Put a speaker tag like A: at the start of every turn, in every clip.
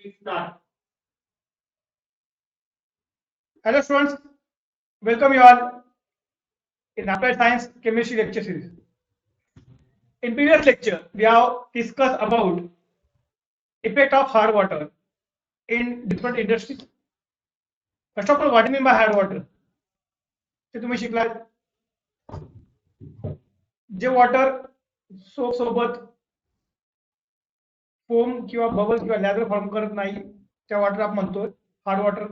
A: Start. Hello students, welcome you all in Applied Science Chemistry lecture series. In previous lecture, we have discussed about effect of hard water in different industries. First of all, what do you mean by hard water? ते तुम्ही शिकलात. जे water सोबत foam किंवा bubble किंवा leather form करत नाही त्या वॉटर आपण म्हणतो हार्ड वॉटर.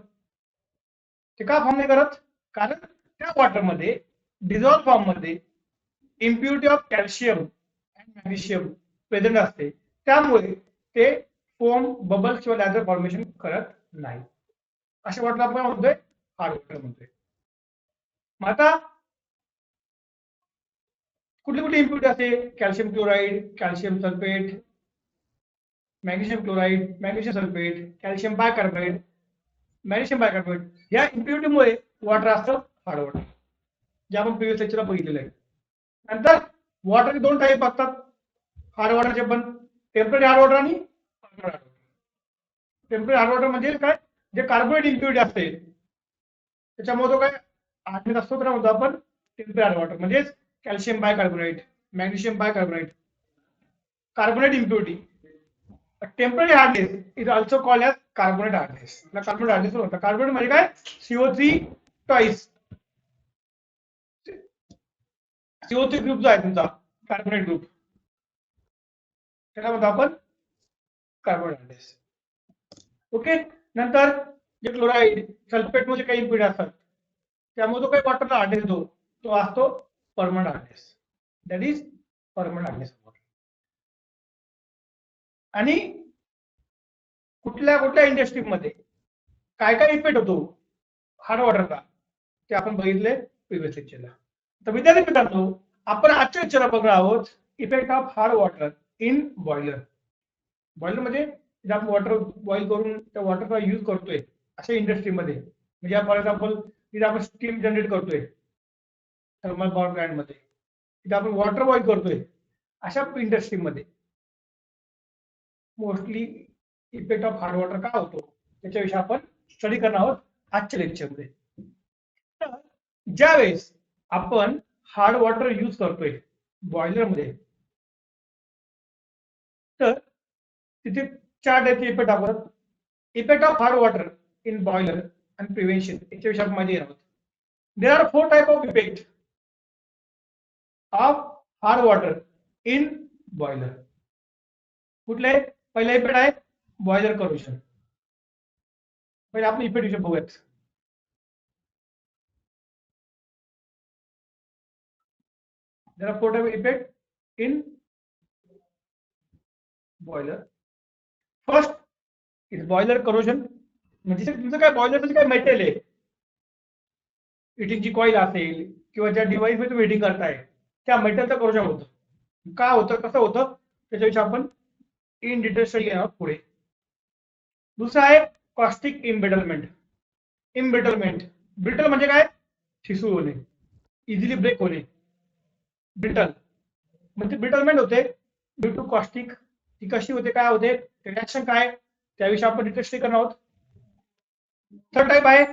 A: ते का फॉर्म नाही करत? कारण त्या वॉटरमध्ये डिझॉल्व फॉर्म मध्ये impurity of calcium and magnesium present असते, त्यामुळे ते फोम बबल किंवा लॅदर फॉर्मेशन करत नाही. अशा वॉटर आपण म्हणतोय हार्ड वॉटर म्हणतोय. मग आता कुठली कुठली इम्प्युरिटी असते? Calcium chloride, calcium sulphate, magnesium chloride, magnesium sulphate, calcium bicarbonate, magnesium bicarbonate. या इम्प्युरिटीमुळे वॉटर असतं हार्ड वॉटर, जे आपण प्रिव्हियस लेक्चरला बघितलेलं आहे. नंतर वॉटरचे दोन टाईप असतात हार्ड वॉटरचे पण, टेम्पररी हार्ड वॉटर आणि permanent hard water. Temporary hard water म्हणजे काय? जे कार्बोनेट इम्प्युरिटी असते त्याच्यामध्ये तो काय हार्डनेस असतो, तर म्हणतो आपण टेम्पररी हार्ड वॉटर. म्हणजेच calcium bicarbonate, magnesium bicarbonate, carbonate impurity. Temporary hardness is also called as carbonate hardness. Carbonate hardness होता. कार्बोनेट म्हणजे काय? CO3 toys. CO3 ग्रुप जो आहे तुमचा कार्बोनेट ग्रुप, त्याला म्हणतो आपण कार्बोनेट हार्डनेस. ओके. नंतर जे क्लोराईड, सल्फेट मध्ये काही इम्प्युरिटी असतात त्यामुळे जो काही वॉटरला हार्डनेस येतो तो असतो permanent hardness. That is permanent hardness. आणि कुठल्या कुठल्या इंडस्ट्रीमध्ये काय काय इफेक्ट होतो हार्ड वॉटरचा ते आपण बघितले प्रिव्हियस लेक्चरला. तर विद्यार्थी मित्रांनो, आपण आजच्या लेक्चरला बघणार आहोत effect of hard water in boiler. Boiler म्हणजे जे आपण वॉटर बॉईल करून त्या वॉटरचा यूज करतोय अशा इंडस्ट्रीमध्ये, म्हणजे फॉर एक्झाम्पल तिथे आपण स्टीम जनरेट करतोय थर्मल पॉवर प्लांट मध्ये, तिथे आपण वॉटर बॉईल करतोय, अशा इंडस्ट्रीमध्ये mostly effect of hard water का होतो त्याच्याविषयी आपण स्टडी करणार आहोत आजच्या लेक्चरमध्ये. तर ज्यावेळेस आपण हार्ड वॉटर यूज करतोय बॉयलरमध्ये, तर तिथे चार टाईपचे इफेक्ट दाखवतात. Effect of hard water in boiler and prevention याच्याविषयी आपण माहिती घेणार आहोत. There are 4 type of effect of hard water in boiler. कुठले? पहिला इफेक्ट आहे बॉयलर करोजन. पहिले आपण इफेक्ट विषय बघूयात. There are 4 type of effect in boiler. First is boiler corrosion. म्हणजे तुमचं काय बॉयलरचं काय मेटल आहे, हिटिंगची कॉईल असेल किंवा ज्या डिव्हाइस मध्ये तुम्ही हिटिंग करताय त्या मेटलचं करोजन होतं. का होतं, कसं होतं, त्याच्याविषयी आपण इन डिटेल स्टडी घेणार पुढे. दुसरा आहे कॉस्टिक इम्बेटलमेंट. इम्बेटलमेंट, ब्रिटल म्हणजे काय? ठिसूळ होणे, इझिली ब्रेक होणे. ब्रिटल म्हणजे ब्रिटलमेंट होते ड्यू टू कॉस्टिक. ती कशी होते, काय होते, रिएक्शन काय, त्याविषयी आपण डिटेल स्टडी करणार आहोत. थर्ड टाइप आहे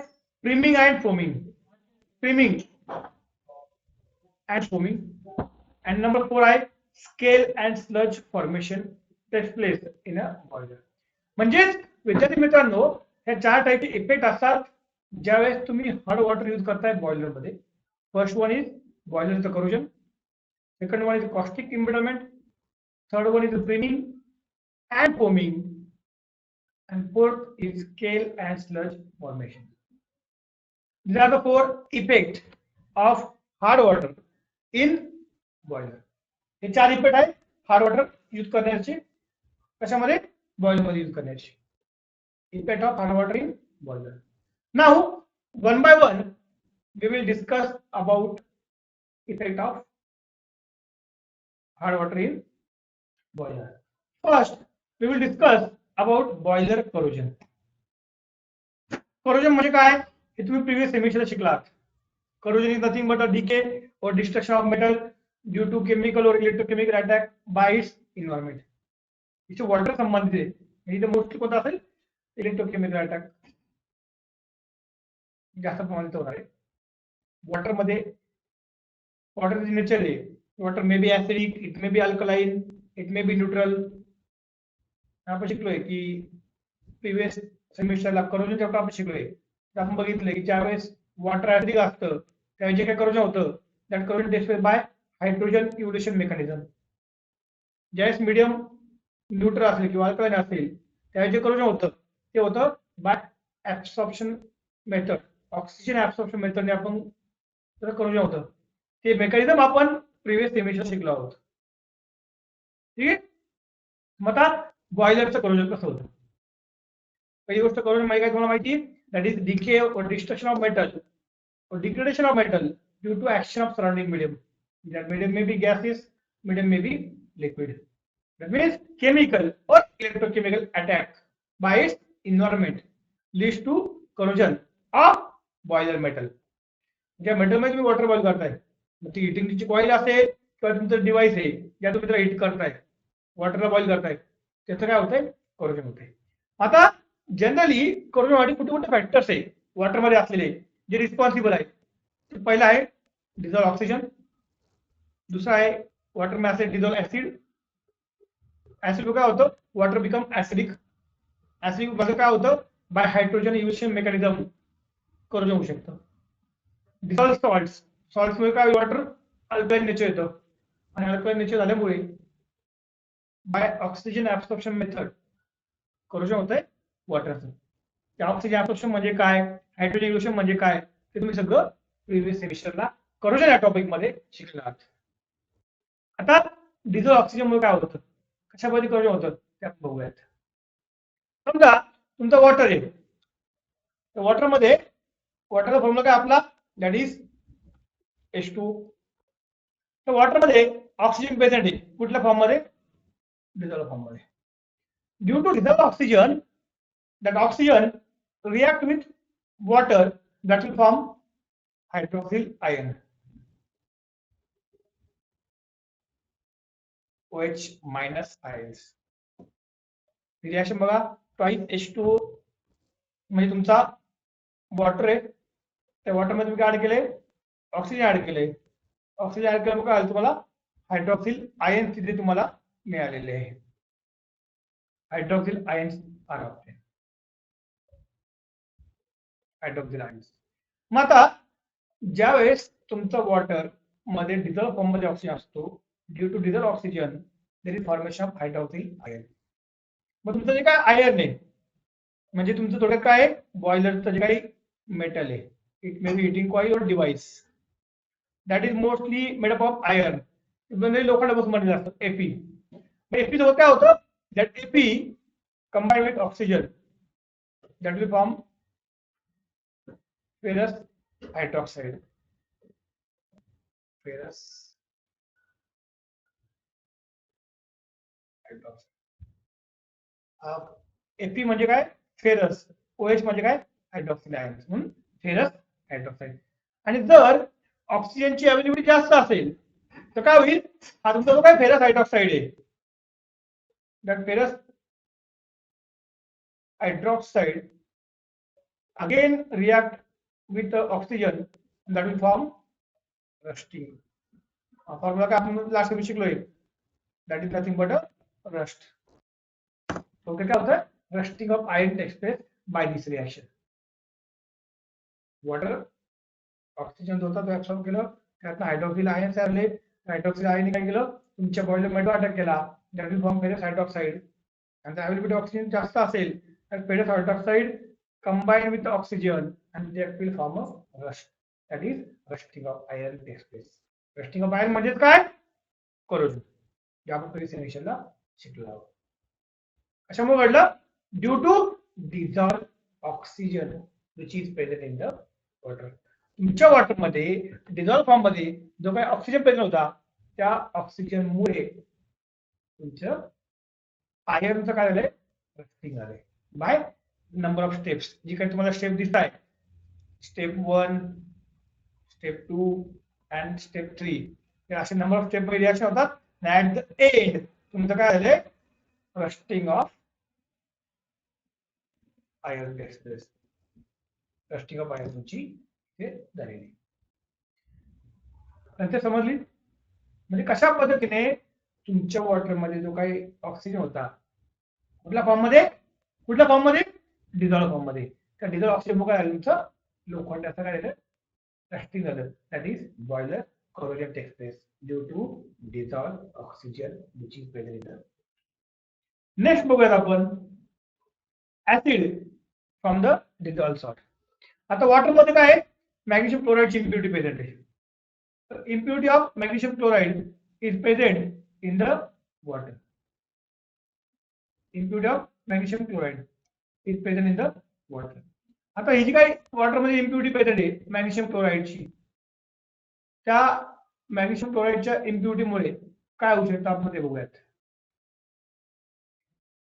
A: priming and foaming. Priming and foaming. And number 4 आहे scale and sludge formation takes place in a boiler. म्हणजेच विद्यार्थी मित्रांनो, ह्या चार टाईपचे इफेक्ट असतात ज्यावेळेस तुम्ही हार्ड वॉटर यूज करताय बॉयलरमध्ये. फर्स्ट वन इज बॉयलरचं corrosion, second one is caustic embrittlement, third one is priming and foaming, and fourth is scale and sludge formation. These are the 4 effects of hard water in boiler. हे 4 effect आहे hard water use करण्याचे. कशामध्ये? Boiler मध्ये use करण्याचे. Effect of hard water in boiler. Now one by one we will discuss about effect of hard water in boiler. First we will discuss about boiler corrosion. corrosion म्हणजे काय हे तुम्ही previous सेमिस्टरला शिकलात. corrosion is nothing but a decay or destruction of metal due to chemical or electrochemical attack by its environment. इथे water संबंधित आहे, इथे mostly कोणता असेल इलेक्ट्रोकेमिकल अटॅक जास्त प्रमाणात होणार आहे. वॉटरमध्ये वॉटर नेचर आहे. Water may be acidic, it may B alkaline, it may B neutral. आपण शिकलोय की प्रिव्हियस सेमिस्टरला करोजन चॅप्टर आपण शिकलोय. आपण बघितलंय की ज्यावेळेस वॉटर ऍसिडिक असतं त्यावेळी जे काही करोजन होतं that corrosion displayed bye hydrogen evolution mechanism. ज्यावेळेस मीडियम न्यूट्रल असेल किंवा अल्कलाइन असेल त्यावेळी जे करोजन होतं ते होतं by absorption method. Oxygen absorption मेथडने आपण त्याचं करोजन होतं. ते मेकॅनिझम आपण प्रिव्हियस सेमिस्टर शिकलो आहोत. ठीक आहे. मग आता बॉयलरचं करोजन कसं होतं. पहिली गोष्ट करोजन माहिती काय तुम्हाला माहिती, दॅट इज डिके और destruction of metal or degradation of metal due to action of surrounding medium. That medium may be gaseous, medium may be liquid. That means chemical or electrochemical attack by its environment leads to corrosion of boiler metal. ज्या metal मध्ये तुम्ही water boil करताय, मग ती हिटिंगची coil असेल किंवा तुमचं device आहे ज्या तुम्ही त्याला हिट करताय, वॉटरला बॉईल करताय, त्याचं काय होतंय, कोरोजन होतंय. आता जनरली कोरोजनसाठी कुठे कुठे फॅक्टर्स आहे वॉटरमध्ये असलेले जे रिस्पॉन्सिबल आहे. पहिला आहे डिझॉल्व ऑक्सिजन, दुसरा आहे वॉटर में असेल डिझॉल्व ऍसिड. ऍसिड काय होतं, वॉटर बिकम ऍसिडिक. ऍसिडिक मध्ये काय होतं, by hydrogen evolution mechanism corrosion होऊ शकतं. डिझॉल्व सॉल्ट्स, सॉल्ट्समुळे काय वॉटर अल्कलाइन नेचर येतं आणि अल्कलाइन नेचर झाल्यामुळे by oxygen absorption method corrosion होतंय वॉटरचं. त्या ऑक्सिजन ऍब्सॉर्प्शन म्हणजे काय, हायड्रोजन इव्होल्युशन म्हणजे काय, ते तुम्ही सगळं प्रिव्हियस सेमिस्टरला करोजन या टॉपिक मध्ये शिकले आहात. आता डिझॉल्व ऑक्सिजन मुळे काय होतं, कशामध्ये करोजन होतं ते आपण बघूयात. समजा तुमचा वॉटर आहे, वॉटरमध्ये वॉटरचा फॉर्म्युला काय आपला, दॅट इज H2. तर वॉटरमध्ये ऑक्सिजन प्रेझेंट आहे कुठल्या फॉर्म मध्ये, डिझॉल्व फॉर्म मध्ये. Due to dissolve oxygen, that oxygen react with water that will form hydroxyl ion OH minus ions. Reaction बघा, ट्वाइस H2O म्हणजे तुमचा वॉटर आहे, त्या वॉटर मध्ये तुम्ही ऍड केले ऑक्सिजन, ऍड केले ऑक्सिजन, ऍड केल्यामुळे काय तुम्हाला हायड्रॉक्सिल आयन्स तिथे तुम्हाला मिळालेले आहे. Hydroxyl ions are option, hydroxyl ions. मग आता ज्यावेळेस तुमचं वॉटर मध्ये डिझॉल्व फॉर्म मध्ये ऑक्सिजन असतो, due to dissolve oxygen there is formation of hydroxyl ion. मग तुमचं जे काय आयर्न आहे म्हणजे तुमचं थोडं काय बॉयलरचं जे काही मेटल आहे, it may be heating coil और device, that is mostly made up of iron. लोखंडापासून बनलेलं असतं Fe. Fe सोबत काय होतं, that Fe combine with oxygen that will form ferrous hydroxide. ferrous hydroxide. Fe म्हणजे काय, फेरस. OH म्हणजे काय, हायड्रॉक्सिल आयन्स, म्हणून फेरस हायड्रॉक्साईड. आणि जर ऑक्सिजनची अवेलेबिलिटी जास्त असेल तर काय होईल, हा तुमचा जो काय फेरस हायड्रॉक्साईड आहे, that ferrous hydroxide again react with oxygen that will form rusting. Formula काय आपण लास्ट वीक शिकलोय, that is nothing but a rust. Okay, काय होतं, rusting of iron takes place by this reaction. Water oxygen जो होता तो absorb केलं, त्यातनं हायड्रॉक्सिल आयन्स आले, हायड्रॉक्सिल आयन काय केलं, तुमच्या बॉयलर मध्ये अटॅक केला, that will form ferrous hydroxide. आणि अवेलेबिलिटी ऑक्सिजन जास्त असेल तर ferrous hydroxide combine with the oxygen and that will form a rust, that is rusting of iron takes place. Rusting of iron म्हणजे काय, corrosion, जे आपण previous सेमिस्टरला शिकलो आहोत. कशामुळे घडलं, due to dissolve oxygen which is present in the water. तुमच्या water मध्ये डिझॉल्व फॉर्म मध्ये जो काही ऑक्सिजन प्रेझेंट होता त्या ऑक्सिजन मुळे तुमचं आयर्नचं काय झालंय, रस्टिंग झालंय बाय नंबर ऑफ स्टेप्स. जी काही तुम्हाला स्टेप दिसत आहे, स्टेप 1, स्टेप 2 अँड स्टेप 3, हे असे नंबर ऑफ स्टेप मध्ये रिएक्शन होतात. ऍट द एंड तुमचं काय झालंय, rusting of iron takes place, rusting of iron तुमची हे झालेली. नंतर समजली म्हणजे कशा पद्धतीने तुमच्या वॉटरमध्ये जो काही ऑक्सिजन होता कुठल्या फॉर्म मध्ये डिझॉल्व फॉर्म मध्ये, त्या डिझॉल्व ऑक्सिजन काय झालं तुमचं लोखंडाचं काय झालं रस्टिंग झालं. That is boiler corrosion takes place due to dissolved oxygen which is present in the. Next बघूयात आपण acid from the dissolve salt. आता वॉटर मध्ये काय आहे मॅग्नेशियम क्लोराइडची इम्प्युरिटी प्रेझेंट आहे. impurity of magnesium chloride is present in the water. Impurity of magnesium chloride is present in the water. आता ही जी काही water मध्ये इम्प्युरिटी प्रेझेंट आहे मॅग्नेशियम क्लोराइडची, त्या मॅग्नेशियम क्लोराइडच्या इम्प्युरिटीमुळे काय होऊ शकतं आपण ते बघूयात.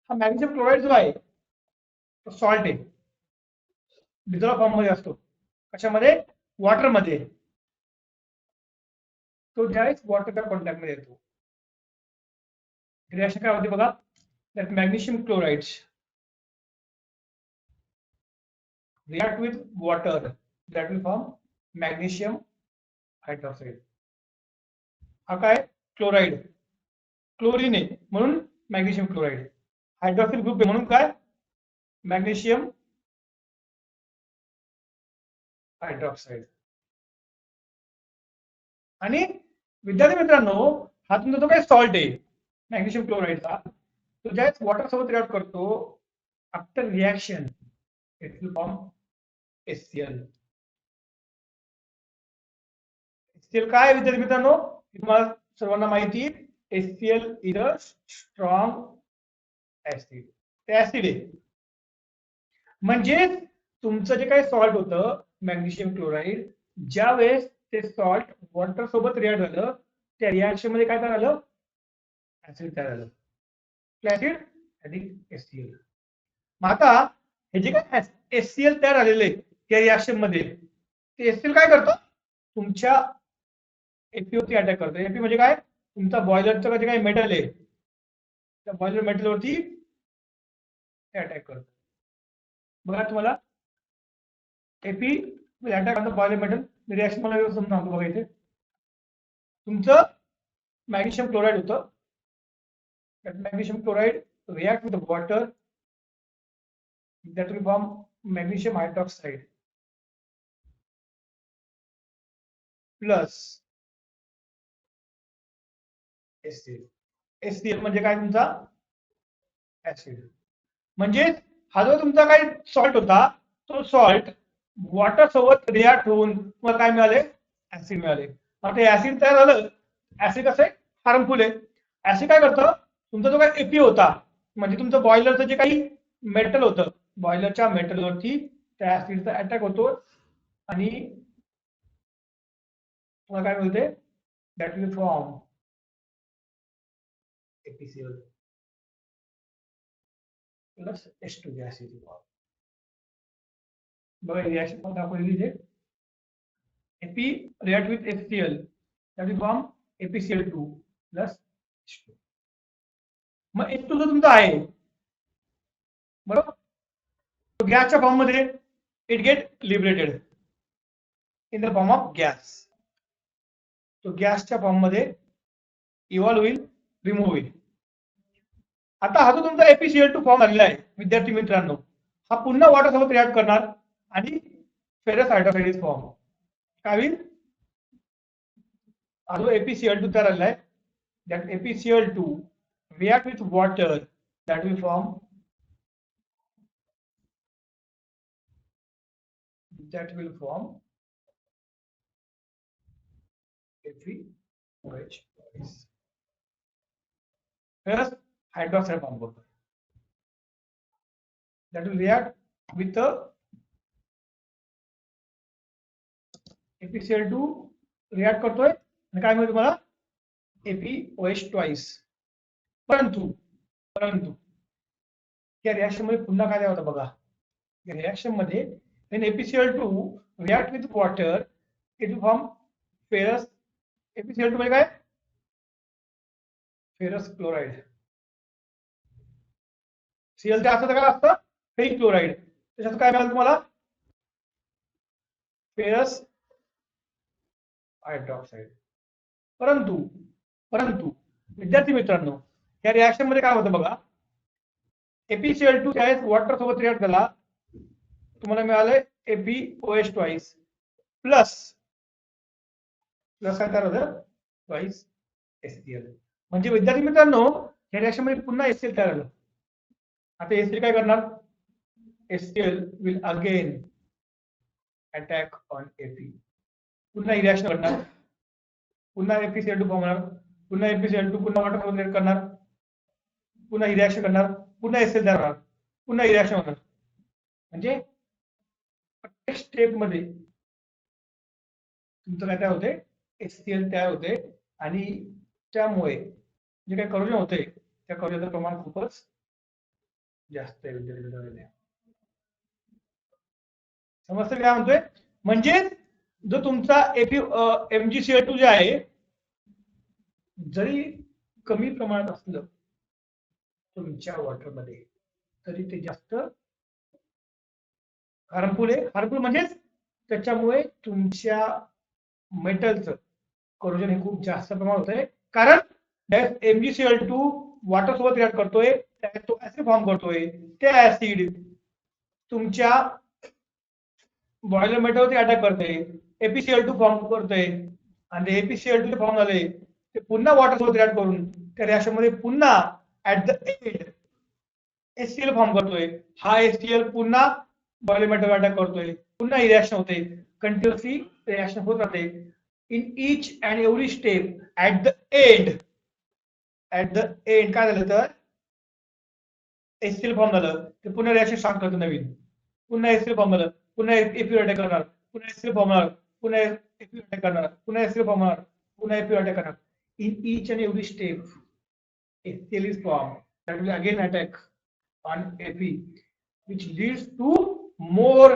A: हा मॅग्नेशियम क्लोराइड जो आहे तो सॉल्ट आहे, डिझॉल्व फॉर्म मध्ये असतो. कशामध्ये वॉटर मध्ये. तो ज्यावेळेस वॉटरच्या कॉन्टॅक्ट मध्ये येतो रिएक्शन काय होते बघा. That magnesium chlorides react with water that will form magnesium hydroxide. हा काय क्लोराइड, क्लोरीन आहे म्हणून मॅग्नेशियम क्लोराइड, हायड्रॉक्सिल ग्रुप आहे म्हणून काय मॅग्नेशियम हायड्रॉक्साइड. आणि विद्यार्थी मित्रांनो हा तुमचा जो काही सॉल्ट आहे मॅग्नेशियम क्लोराइडचा, तो ज्यावेळेस वॉटर सोबत रिॲक्ट करतो after reaction it will form HCl. HCl काय विद्यार्थी मित्रांनो तुम्हाला सर्वांना माहिती HCl is a strong acid. ते ऍसिड आहे. म्हणजे तुमचं जे काही सॉल्ट होतं मॅग्नेशियम क्लोराइड, ज्या वेळेस ते सॉल्ट वॉटर सोबत रिॲक्ट झालं त्या रिॲक्शन मध्ये काय तयार झालं ऍसिड तयार झालं. ऍसिड आणि HCl. मग आता हे जे काय HCl तयार झालेले आहे या रिॲक्शन मध्ये, ते HCl काय करतं तुमच्या एपीवरती अटॅक करतं. एपी म्हणजे काय तुमचा बॉयलरचं जे काही मेटल आहे त्या बॉयलर मेटलवरती अटॅक करतं. बघा तुम्हाला AP attack on the boiler metal reaction मला समजून सांगतो. बघा इथे तुमचं मॅग्नेशियम क्लोराइड होतं. Magnesium chloride react with water that will form magnesium hydroxide plus HCl. HCl म्हणजे काय तुमचा ऍसिड. म्हणजे हा जो तुमचा काही सॉल्ट होता तो सॉल्ट वॉटर सोबत रिॲक्ट होऊन तुम्हाला काय मिळाले ऍसिड मिळाले. आता ऍसिड तयार झालं. ऍसिड कसं आहे हार्मफुल आहे. ऍसिड काय करतं तुमचा जो काही एपी होता म्हणजे तुमचं बॉयलरचं जे काही मेटल होतं बॉयलरच्या मेटलवरती त्या ऍसिडचा अटॅक होतो आणि तुम्हाला काय मिळते that will form HCl plus H2 gas is form. बघा रिएक्शन पण दाखवलेली आहे. Ap react with HCl that will form ApCl2 plus H2. मग H2 जो तुमचा आहे बरोबर गॅसच्या फॉर्म मध्ये it get liberated in the form of gas. तो गॅसच्या फॉर्म मध्ये इव्हॉल्व होईल, रिमूव्ह होईल. आता हा जो तुमचा ApCl2 फॉर्म झालेला आहे विद्यार्थी मित्रांनो, हा पुन्हा वॉटर सोबत रिॲक्ट करणार आणि फेरस हायड्रोक्साइड फॉर्म काय होईल. हा जो ApCl2 तयार झालेला आहे that ApCl2 react with water that will form FeOH. Whereas hydroxide form करतो. That will react with the ApCl2 react करतोय आणि काय मिळेल तुम्हाला FeOH twice. परंतु या रिएक्शन मध्ये पुन्हा काय होतं बघा. या रिएक्शन मध्ये when ApCl2 react with water it will form ferrous. ApCl2 म्हणजे काय फेरस क्लोराइड. Cl असतं काय असतं फेरिक क्लोराइड. त्याच्यात काय मिळालं तुम्हाला? Ferrous hydroxide. परंतु परंतु विद्यार्थी मित्रांनो, या रिॲक्शन मध्ये काय होतं बघा, ApCl2 त्यावेळेस वॉटर सोबत रिॲक्ट झाला, तुम्हाला मिळालंय ApOH ट्वाइस प्लस काय तयार होतं? Twice HCl. म्हणजे विद्यार्थी मित्रांनो, या रिॲक्शन मध्ये पुन्हा HCl तयार झालं. आता HCl काय करणार? HCl will again attack on Ap. पुन्हा ही रिॲक्शन करणार, पुन्हा ApCl2 फॉर्म होणार, पुन्हा ApCl2 पुन्हा वॉटर सोबत रिॲक्ट करणार, पुन्हा ही रिॲक्शन करणार, पुन्हा HCl तयार होणार, पुन्हा ही रिॲक्शन होणार. म्हणजे प्रत्येक स्टेप मध्ये तुमचं काय तयार होते? HCl तयार होते आणि त्यामुळे जे काही करोजन होते त्या करोजनचं प्रमाण खूपच जास्त आहे विद्यार्थी. समजतं काय म्हणतोय? म्हणजे जो तुमचा MgCl2 जे आहे, जरी कमी प्रमाणात असलं तुमच्या वॉटरमध्ये तरी ते जास्त हार्मफुल आहे. हार्मफुल म्हणजेच त्याच्यामुळे तुमच्या मेटलचं करोजन हे खूप जास्त प्रमाणात होत आहे. कारण MgCl2 वॉटर सोबत रिॲक्ट करतोय, तो ऍसिड फॉर्म करतोय, ते ऍसिड तुमच्या बॉयलर मेटलवरती अटॅक करते, ApCl2 फॉर्म करते आणि ApCl2 फॉर्म झाले ते पुन्हा वॉटर सोबत रिॲक्ट करून त्या रिॲक्शन मध्ये पुन्हा at the end HCl form करतोय. हा HCl पुन्हा बॉयलर मेटलवर अटॅक करतोय, पुन्हा ही रिॲक्शन होते, कंटिन्युअसली रिॲक्शन होत राहते. In each and every step at the end काय झालं तर HCl फॉर्म झालं, ते पुन्हा रिॲक्शन स्टार्ट करतो नवीन, पुन्हा HCl फॉर्म झालं, पुन्हा Ap अटॅक करणार, पुन्हा HCl फॉर्म होणार, पुन्हा Ap अटॅक करणार, पुन्हा HCl फॉर्म होणार, पुन्हा Ap अटॅक करणार. In each and every step HCl is formed that will again attack on Ap, which leads to more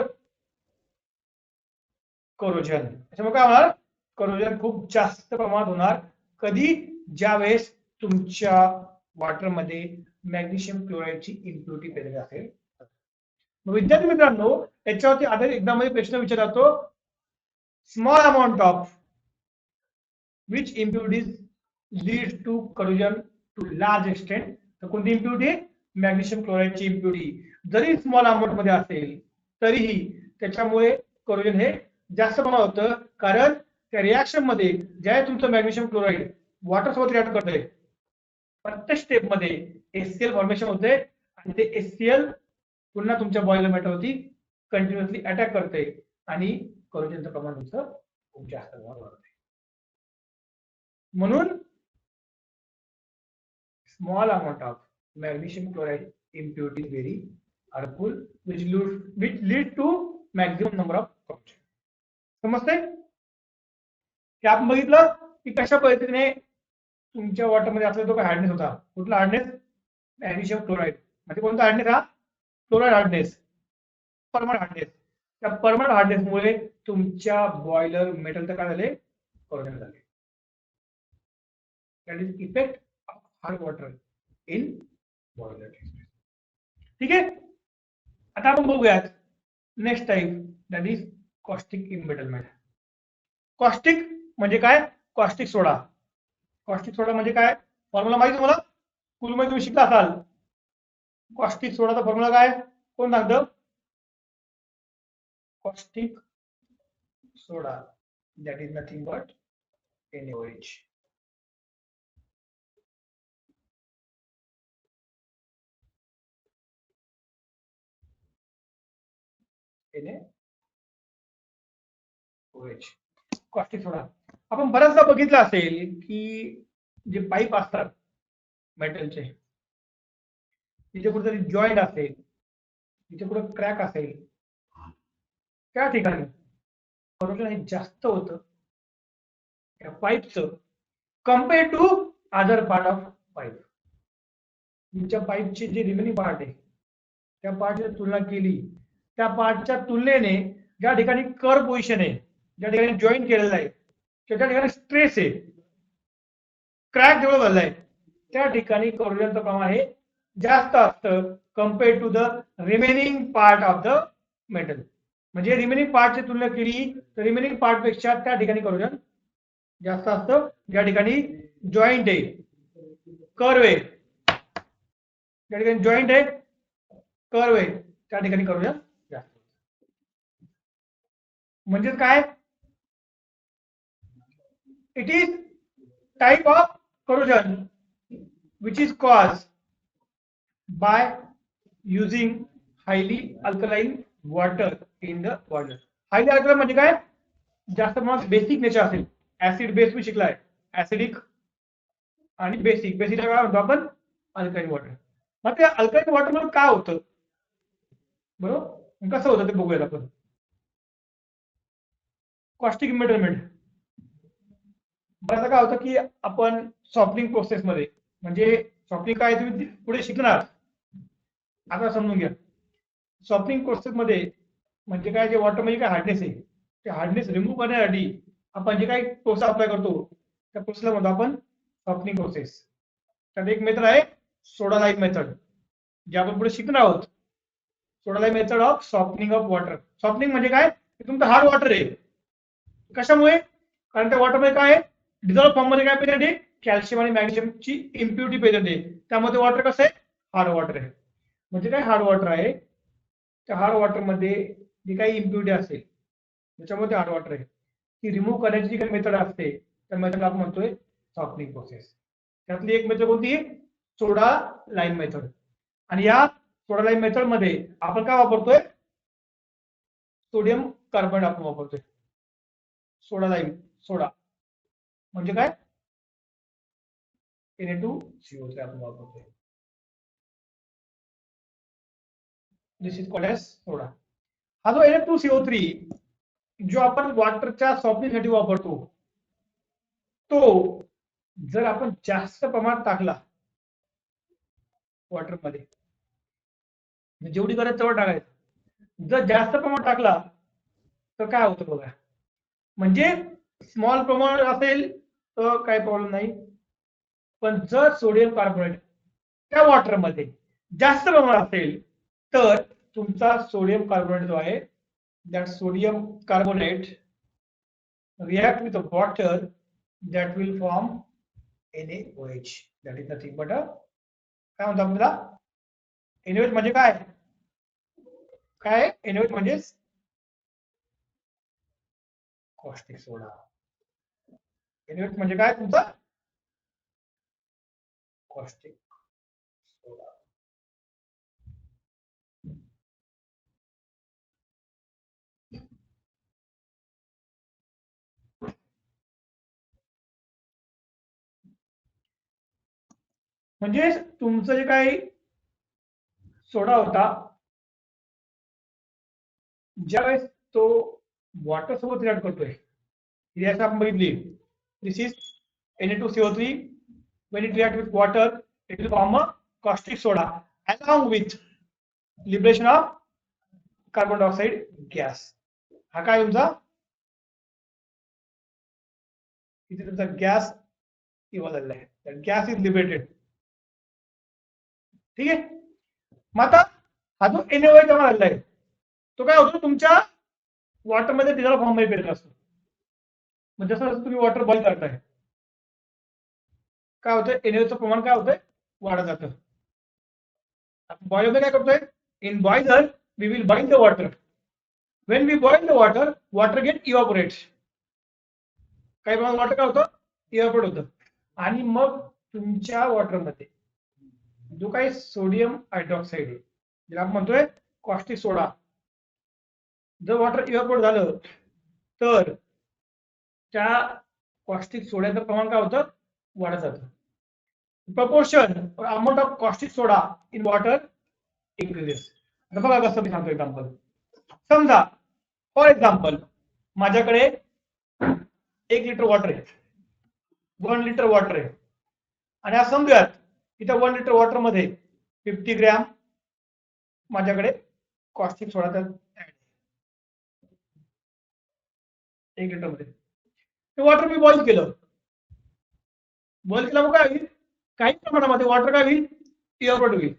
A: corrosion. त्याच्यामुळे काय होणार? करोजन खूप जास्त प्रमाणात होणार. कधी? ज्या वेळेस तुमच्या वॉटरमध्ये मॅग्नेशियम क्लोराईडची इम्प्युरिटी प्रेझेंट असेल. विद्यार्थी मित्रांनो, याच्यावरती आधारित एक्झाम मध्ये प्रश्न विचारला जातो, small amount of which impurities lead to corrosion to large extent. तर कोणती इम्प्युरिटी? मॅग्नेशियम क्लोराईडची इम्प्युरिटी. जरी स्मॉल अमाउंट मध्ये असेल तरीही त्याच्यामुळे करोजन हे जास्त प्रमाणात होतं. कारण त्या रिॲक्शन मध्ये ज्या तुमचं मॅग्नेशियम क्लोराईड वॉटर सोबत रिॲक्ट करतंय, प्रत्येक स्टेप मध्ये HCl फॉर्मेशन होते आणि ते HCl पुन्हा तुमच्या बॉयलर मेटलवरती कंटिन्युअसली अटॅक करते आणि करोजनचं प्रमाण तुमचं खूप जास्त प्रमाणात वाढते. म्हणून small amount of magnesium chloride impurity very harmful which lead to maximum number of corrosion. समजते? की आपण बघितलं की कशा पद्धतीने तुमच्या वॉटरमध्ये असलेला तो काय हार्डनेस होता. कुठला हार्डनेस? Magnesium chloride. म्हणजे कोणता हार्डनेस? हा क्लोराईड हार्डनेस, परमनंट हार्डनेस. त्या परमनंट हार्डनेसमुळे तुमच्या बॉयलर मेटलचं काय झाले? करोजन झाले. That is effect of hard water in boiler. ठीक आहे. आता आपण बघूयात next type, that is caustic embrittlement. Caustic म्हणजे काय? कॉस्टिक सोडा. कॉस्टिक सोडा म्हणजे काय? फॉर्म्युला माहिती तुम्हाला? स्कूलमध्ये तुम्ही शिकला असाल. कॉस्टिक सोडाचा फॉर्म्युला काय? कोण सांगतं? Caustic soda that is nothing but NaOH. NaOH caustic soda. आपण बऱ्याचदा बघितलं असेल की जे पाईप असतात मेटलचे, तिथे कुठेतरी जॉईंट असेल, तिथे कुठे क्रॅक असेल, त्या ठिकाणी करोजन हे जास्त होतं त्या पाईपचं compare to other part of pipe. तुमच्या पाईपचे जे रिमेनिंग पार्ट आहे त्या पार्टची तुलना केली, त्या पार्टच्या तुलनेने ज्या ठिकाणी कर्व पोझिशन आहे, ज्या ठिकाणी जॉईंट केलेला आहे, त्या ठिकाणी स्ट्रेस आहे, क्रॅक डेव्हलप झाला आहे, त्या ठिकाणी करोजनचं प्रमाण हे जास्त असतं compare to the remaining part of the metal. म्हणजे रिमेनिंग पार्टची तुलना केली तर रिमेनिंग पार्ट पेक्षा त्या ठिकाणी करोजन जास्त असतं. ज्या ठिकाणी जॉईंट आहे, कर्व आहे, ज्या ठिकाणी जॉईंट आहे, कर्व आहे, त्या ठिकाणी करोजन जास्त. म्हणजे काय, it is type of corrosion which is caused by using highly alkaline water in the boiler. Highly alkaline म्हणजे काय, जास्त प्रमाणात बेसिक नेचर असेल. ऍसिड बेस मी शिकलाय, ऍसिडिक आणि बेसिक. बेसिक काय म्हणतो आपण, अल्कालाइन वॉटर. मग ते अल्कालाइन वॉटर मध्ये काय होतं, बरोबर कसं होतं ते बघूयात आपण. Caustic measurement. बरं काय होतं की आपण सॉफ्टनिंग प्रोसेस मध्ये, म्हणजे सॉफ्टनिंग काय तुम्ही पुढे शिकणार, आता समजून घ्या. सॉफ्टनिंग प्रोसेस मध्ये म्हणजे काय, जे वॉटर मध्ये काय हार्डनेस आहे, ते हार्डनेस रिमूव्ह करण्यासाठी आपण जे काही प्रोसेस अप्लाय करतो त्या प्रोसेसला म्हणतो आपण सॉफ्टनिंग प्रोसेस. त्यात एक मेथड आहे सोडा लाईम मेथड, जे आपण पुढे शिकणार आहोत. Soda lime method of softening of water. Softening म्हणजे काय, तुमचं हार्ड वॉटर आहे. कशामुळे, कारण त्या वॉटर मध्ये काय आहे, डिझॉल्व फॉर्म मध्ये काय प्रेझेंट आहे, कॅल्शियम आणि मॅग्नेशियमची इम्प्युरिटी प्रेझेंट आहे. त्यामुळे ते वॉटर कसं आहे, हार्ड वॉटर आहे. म्हणजे काय हार्ड वॉटर आहे, त्या हार्ड वॉटर मध्ये जी काही इम्प्युरिटी असेल त्याच्यामुळे ते हार्ड वॉटर आहे, ती रिमूव्ह करण्याची जी काही मेथड असते त्या मेथड आपण म्हणतोय सॉफ्टनिंग प्रोसेस. त्यातली एक मेथड कोणती, सोडा लाईम मेथड. आणि या सोडा लाईम मेथड मध्ये आपण काय वापरतोय, सोडियम कार्बोनेट आपण वापरतोय. सोडा लाईम, सोडा म्हणजे काय, Na2CO3 आपण वापरतोय. दिस इज कॉल्ड एज सोडा. हा जो Na2CO3 जो आपण वॉटरच्या सॉफ्टनिंगसाठी वापरतो, तो जर आपण जास्त प्रमाणात टाकला वॉटर मध्ये, जेवढी गरज तेवढं टाकायचं. जर जास्त प्रमाणात टाकला तर काय होतं बघा, म्हणजे स्मॉल प्रमाणात असेल तर काही प्रॉब्लेम नाही, पण जर सोडियम कार्बोनेट त्या वॉटर मध्ये जास्त प्रमाणात असेल तर तुमचा सोडियम कार्बोनेट जो आहे, that sodium carbonate react with the water that will form NaOH. That is nothing but काय म्हणतो आपल्याला, NaOH म्हणजे काय, काय NaOH म्हणजे कॉस्टिक सोडा. NaOH म्हणजे काय तुमचा कॉस्टिक सोडा. म्हणजे तुमचं जे काही सोडा होता, ज्यावेळेस तो वॉटर सोबत रिॲक्ट करतोय, रिॲक्शन आपण बघितली, दिस is Na2CO3. when it react with water it will form a caustic soda along with liberation of carbon dioxide gas. हा काय तुमचा, इथे तुमचा गॅस इव्हॉल्व झालेला आहे, तर गॅस इज लिबरेटेड. ठीक आहे. मग आता हा जो NaOH जमा झालेला आहे तो काय होतो, तुमच्या वॉटर मध्ये डिझॉल्व फॉर्म मध्ये पेरत असतो. मग जसं जसं तुम्ही वॉटर बॉईल करताय काय होतं, NaOHचं प्रमाण काय होतंय, वाढत जातं. बॉइलर मध्ये काय करतोय, in boiler we will boil the water. when we boil the water get evaporates. काही प्रमाणात वॉटर काय होतं, इव्हॅपोरेट होतं. आणि मग तुमच्या वॉटर मध्ये जो काही सोडियम हायड्रॉक्साईड आहे, ज्याला आपण म्हणतोय कॉस्टिक सोडा, जर वॉटर इव्हॅपोरेट झालं तर त्या कॉस्टिक सोड्याचं प्रमाण काय होतं, वाढत जातं. Proportion amount of caustic soda in water increases. आता बघा कसं मी सांगतो एक्झाम्पल. समजा फॉर एक्झाम्पल माझ्याकडे 1 लिटर वॉटर आहे, 1 लिटर वॉटर आहे, आणि आज समजूयात की त्या 1 लिटर वॉटर मध्ये 50 ग्रॅम माझ्याकडे कॉस्टिक सोडा ऍड 1 लिटर मध्ये. ते वॉटर मी बॉईल केलं, बॉईल केल्यामुळे काय होईल, काही प्रमाणामध्ये वॉटर काय होईल, इव्हॅपोरेट होईल.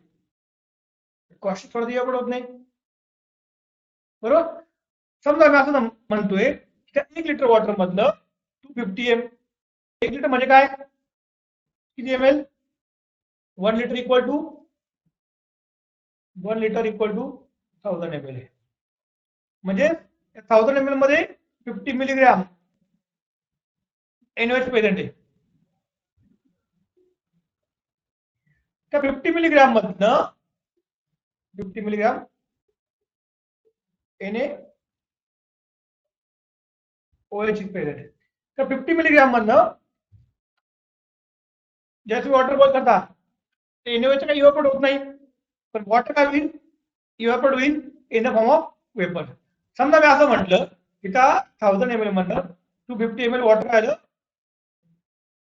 A: कॉस्टिक सोडा इव्हॅपोरेट होत नाही, बरोबर. समजा मी असं म्हणतोय त्या 1 लिटर वॉटर मधलं 250 ml, 1 लिटर म्हणजे काय, किती ml, 1 litre equal to 1000 ml आहे. म्हणजे 1000 ml मध्ये 50 मिलीग्राम NaOH प्रेझेंट आहे. त्या 50 मिलीग्राम मधनं 50 मिलीग्राम NaOH प्रेझेंट आहे. त्या 50 मिलीग्राम मधनं ज्याचं वॉटर बॉईल करता ते NaOH काही इव्हॅपोरेट होत नाही, पण वॉटर काय होईल, इव्हॅपोरेट होईल in the form of vapour. समजा मी असं म्हटलं की त्या 1000 ml मधनं 250 ml वॉटर काय झालं,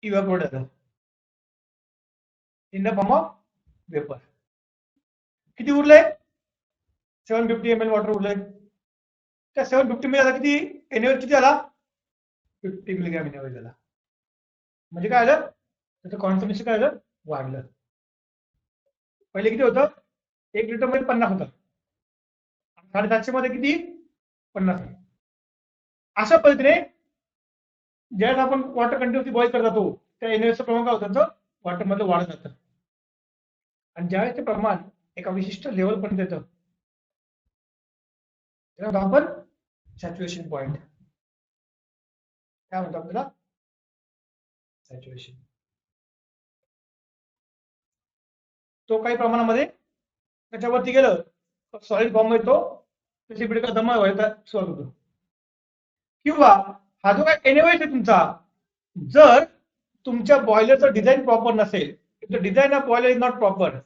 A: इव्हॅपोरेट झालं in the form of vapour. किती उरलंय, 750 ml वॉटर उरलंय. त्या 750 ml किती NaOH किती आला, 50 मिलीग्राम NaOH झाला. म्हणजे काय झालं, त्याचं कॉन्सन्ट्रेशन काय झालं, वाढलं. पहिले किती होतं, 1 लिटर मध्ये 50 होतं, 750 मध्ये किती, 50. अशा पद्धतीने ज्यावेळेस आपण वॉटर कंटिन्युअसली बॉईल करत जातो त्या NaOHचं प्रमाण काय होतं, वॉटर मध्ये वाढत जातं. आणि ज्यावेळेस ते प्रमाण एका विशिष्ट लेवल पर्यंत येतं त्याला आपण सॅच्युरेशन पॉइंट काय म्हणतो आपल्याला, सॅच्युरेशन. तो काही प्रमाणामध्ये त्याच्यावरती गेलं सॉलिड फॉर्म येतो, त्याची पिढी जमा व्हायला सुरुवात होतो. किंवा हा जो काय NaOH आहे तुमचा, जर तुमच्या बॉयलरचं डिझाईन प्रॉपर नसेल, if the design of boiler is not proper,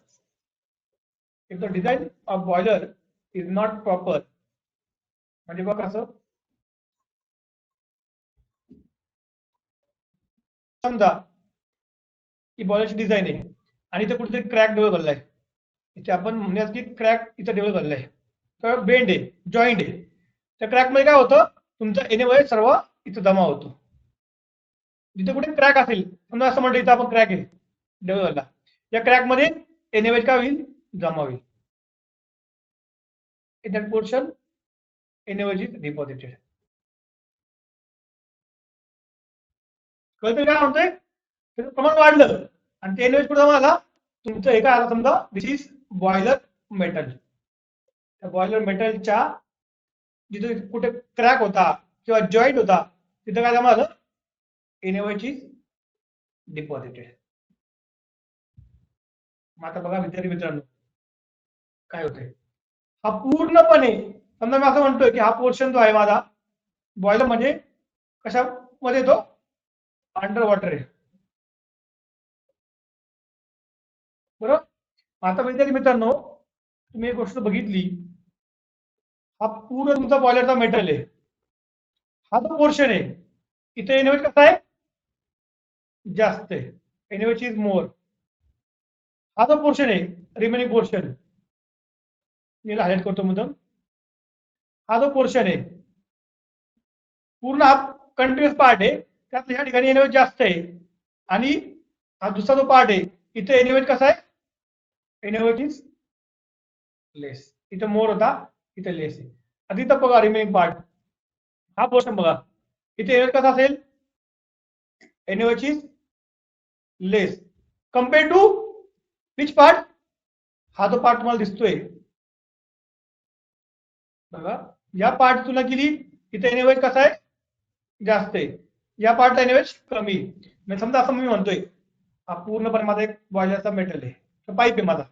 A: if the design of boiler is not proper, म्हणजे बघ असं समजा की बॉयलरची डिझाईन आहे आणि इथे कुठेतरी क्रॅक डेव्हलप झालेला आहे, इथे आपण म्हणूयात की क्रॅक इथं डेव्हलप झालेला आहे, तर बेंड आहे, जॉईंट आहे. त्या क्रॅक मध्ये काय होतं, तुमचा NaOH सर्व इथं जमा होतो. जिथे कुठे क्रॅक असेल, समजा असं म्हणतो इथं आपण क्रॅक आहे डेव्हलप झाला, या क्रॅक मध्ये NaOH काय होईल, जमा होईल. In that portion NaOH is deposited. कळतं काय म्हणतोय, त्याचं प्रमाण वाढलं आणि ते NaOH कुठे जमा झाला, तुमचं हे काय आलं, समजा दिस इज बॉयलर मेटल. त्या बॉयलर मेटलच्या जिथे कुठे क्रॅक होता किंवा जॉईंट होता तिथं काय जमा झालं, NaOH इज डिपॉझिटेड. मग आता बघा विद्यार्थी मित्रांनो काय होतंय, हा पूर्णपणे समजा मी असं म्हणतोय की हा पोर्शन जो आहे माझा बॉयलर म्हणजे कशामध्ये येतो, अंडर वॉटर आहे, बरोबर. आता विद्यार्थी मित्रांनो तुम्ही एक गोष्ट बघितली, हा पूर्ण तुमचा बॉयलरचा मेटल आहे, हा जो पोर्शन आहे इथे NaOH कसा आहे, जास्त आहे, NaOH इज मोर. हा जो पोर्शन आहे रिमेनिंग पोर्शन, मी हायलाइट करतो मुद्दाम, हा जो पोर्शन आहे पूर्ण हा कंटिन्युअस पार्ट आहे, त्यात या ठिकाणी NaOH जास्त आहे. आणि हा दुसरा जो पार्ट आहे इथे NaOH कसा आहे, NaOH इज लेस. इथे मोर होता, इथे लेस आहे. आता इथं बघा रिमेनिंग पार्ट, हा पोर्शन बघा, इथे NaOH कसा असेल, NaOH is less compare to which part, हा जो पार्ट तुम्हाला दिसतोय बघा, या पार्ट तुला केली इथे NaOH कसा आहे, जास्त आहे, या पार्टला NaOH कमी. म्हणजे समजा असं मी म्हणतोय हा पूर्णपणे माझा एक बॉयलरचा मेटल आहे, पाईप आहे माझा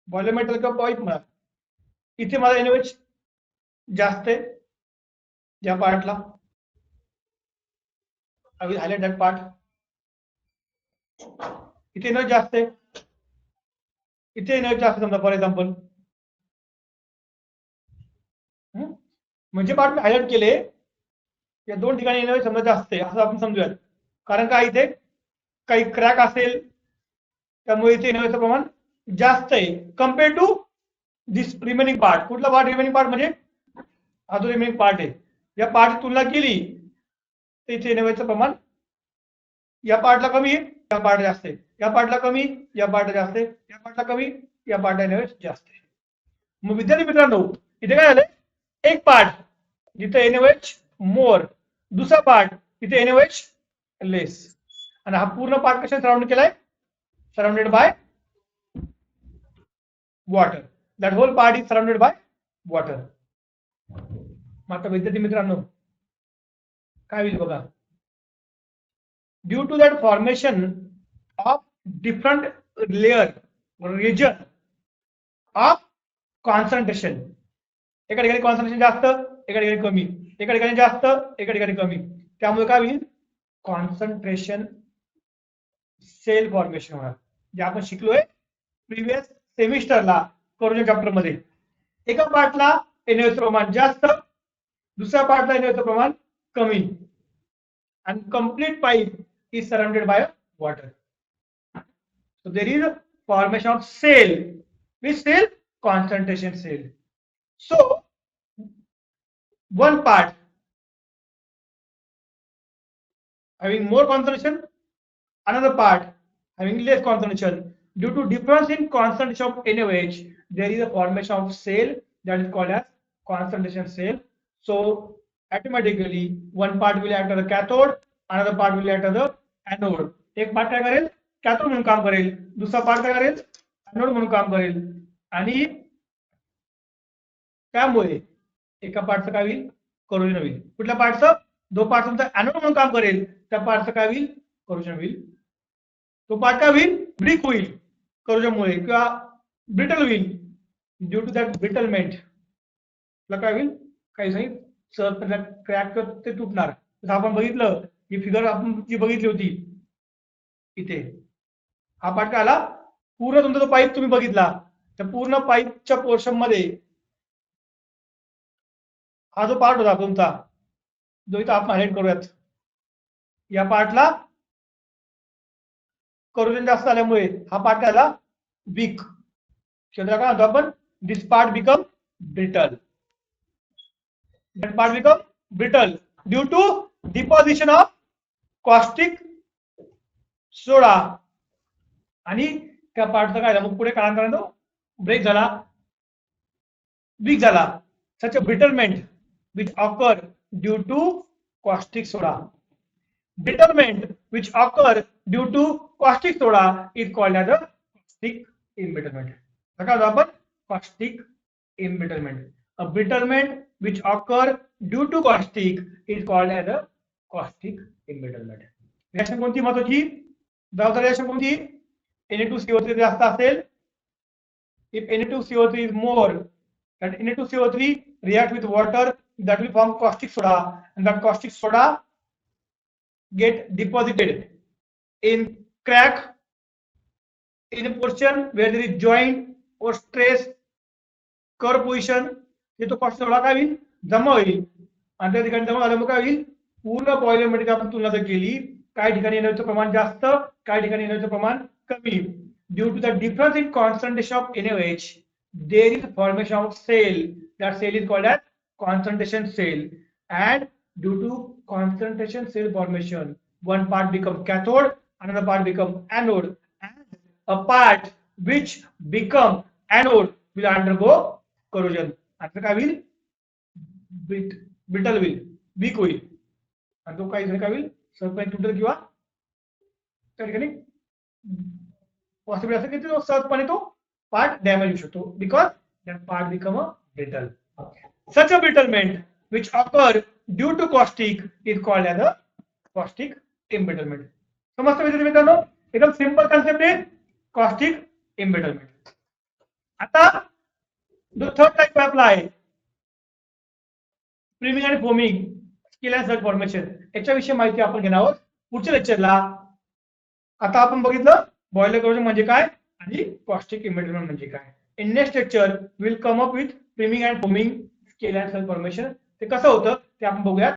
A: बॉयलर मेटल किंवा पाईप म्हणा, इथे माझा NaOH जास्त आहे या पार्टला, I will highlight that part. इथे NaOH जास्त आहे, इथे NaOH जास्त समजा फॉर एक्झाम्पल, म्हणजे पार्ट मी हायलाइट केले या दोन ठिकाणी NaOH समजा जास्त आहे असं आपण समजूयात. कारण काय इथे काही क्रॅक असेल त्यामुळे इथे NaOHचं प्रमाण जास्त आहे compare to this remaining part. कुठला पार्ट, रिमेनिंग पार्ट म्हणजे हा जो रिमेनिंग पार्ट आहे, या पार्ट तुलना केली तर इथे NaOHचं प्रमाण या पार्टला कमी आहे, या पार्टला जास्त आहे, या पार्टला कमी, या पार्टला जास्त आहे, या पार्टला कमी, या पार्टला NaOH जास्त आहे. मग विद्यार्थी मित्रांनो इथे काय झालंय, एक पार्ट जिथे NaOH मोर, दुसरा पार्ट तिथे NaOH लेस, आणि हा पूर्ण पार्ट कशाने सराउंड केलाय? Surrounded by water. That whole part is surrounded by water. मग आता विद्यार्थी मित्रांनो काय होईल बघा, due to that formation of different layer region of concentration, एका ठिकाणी कॉन्सन्ट्रेशन जास्त, एका ठिकाणी कमी, एका ठिकाणी जास्त, एका ठिकाणी कमी, त्यामुळे काय होईल? कॉन्सन्ट्रेशन सेल फॉर्मेशन होणार, जे आपण शिकलोय प्रिव्हियस सेमिस्टरला कोरोना चॅप्टर मध्ये. एका पार्टला NaOH प्रमाण जास्त, दुसऱ्या पार्टला NaOH प्रमाण कमी, and complete pipe is surrounded by water. So there is a formation of cell. Which cell? Concentration cell. So one part having more concentration, another part having less concentration. Due to difference in concentration of NaOH, there is a formation of cell that is called as concentration cell. So automatically one part will act as a cathode, another part will act as a anode. एक part काय करेल? Cathode म्हणून काम करेल, दुसरा part काय करेल? Anode म्हणून काम करेल. आणि त्यामुळे एका पार्टचं काय होईल? करोजन होईल. कुठल्या पार्टचं? जो पार्ट तुमचा एनोड म्हणून काम करेल त्या पार्टचं काय होईल? करोजन होईल. तो पार्ट काय होईल? ब्रिक होईल करोजनमुळे, किंवा ब्रिटल होईल. ड्यू टू दॅट ब्रिटलमेंट काय होईल? काही नाही क्रॅक ते तुटणार. जसं आपण बघितलं ही फिगर आपण जी बघितली होती इथे, हा पार्ट काय आला? पूर्ण तुमचा जो पाईप तुम्ही बघितला त्या पूर्ण पाईपच्या पोर्शन मध्ये हा जो पार्ट होता तुमचा, जो इथं आपण हायलाइट करूयात, या पार्टला करोजन जास्त झाल्यामुळे हा पार्ट काय झाला? वीक. क्षेत्र काय म्हणतो आपण? This part become brittle. That part become brittle due to deposition of caustic soda. आणि त्या पार्टचा काय झालं? मग पुढे कालांतराने ब्रेक झाला, वीक झाला. Such a brittlement which occur due to caustic soda. Brittlement which occur due to caustic soda is called as a caustic embrittlement. काय होतं आपण? Caustic embrittlement. A brittlement which occur due to caustic is called as a caustic embrittlement. Reaction कोणती महत्वाची? जबाबदार reaction कोणती? Na2CO3 जास्त असेल. If Na2CO3 is more, that Na2CO3 react with water, that will form caustic soda, and that caustic soda get deposited in crack in a portion where there is joint or stress curve position. तो caustic soda काय होईल? जमा होईल, आणि त्या ठिकाणी जमा झाल्यामुळे काय होईल? पूर्ण बॉयलरमध्ये आपण तुलना केली, काही ठिकाणी NaOH प्रमाण जास्त, काही ठिकाणी NaOH प्रमाण कमी. Due to the difference in concentration of NaOH, there is formation of cell. That cell is called as concentration cell. And due to concentration cell formation, one part become cathode, another part become anode, and a part which become anode will undergo corrosion. आता काय होईल? Brittle होईल, weak होईल, आणि तो काही काय होईल? सहजपणे तुटेल, किंवा त्या ठिकाणी पॉसिबल असं की तो सहजपणे तो पार्ट डॅमेज होऊ शकतो, because that part become a brittle. Such a brittlement which occur due to caustic is called as a caustic embrittlement. समजतं विद्यार्थी मित्रांनो? एकदम सिंपल कॉन्सेप्ट आहे कॉस्टिक एम्ब्रिटलमेंट. आता जो थर्ड टाइप आपला आहे प्रीमिंग आणि foaming scale and surge formation, याच्याविषयी माहिती आपण घेणार आहोत पुढच्या लेक्चरला. आता आपण बघितलं बॉयलर करोजन म्हणजे काय आणि कॉस्टिक एम्ब्रिटलमेंट म्हणजे काय. In next lecture will come up with प्रीमिंग and foaming scale and surge formation. ते कसं होतं ते आपण बघूयात.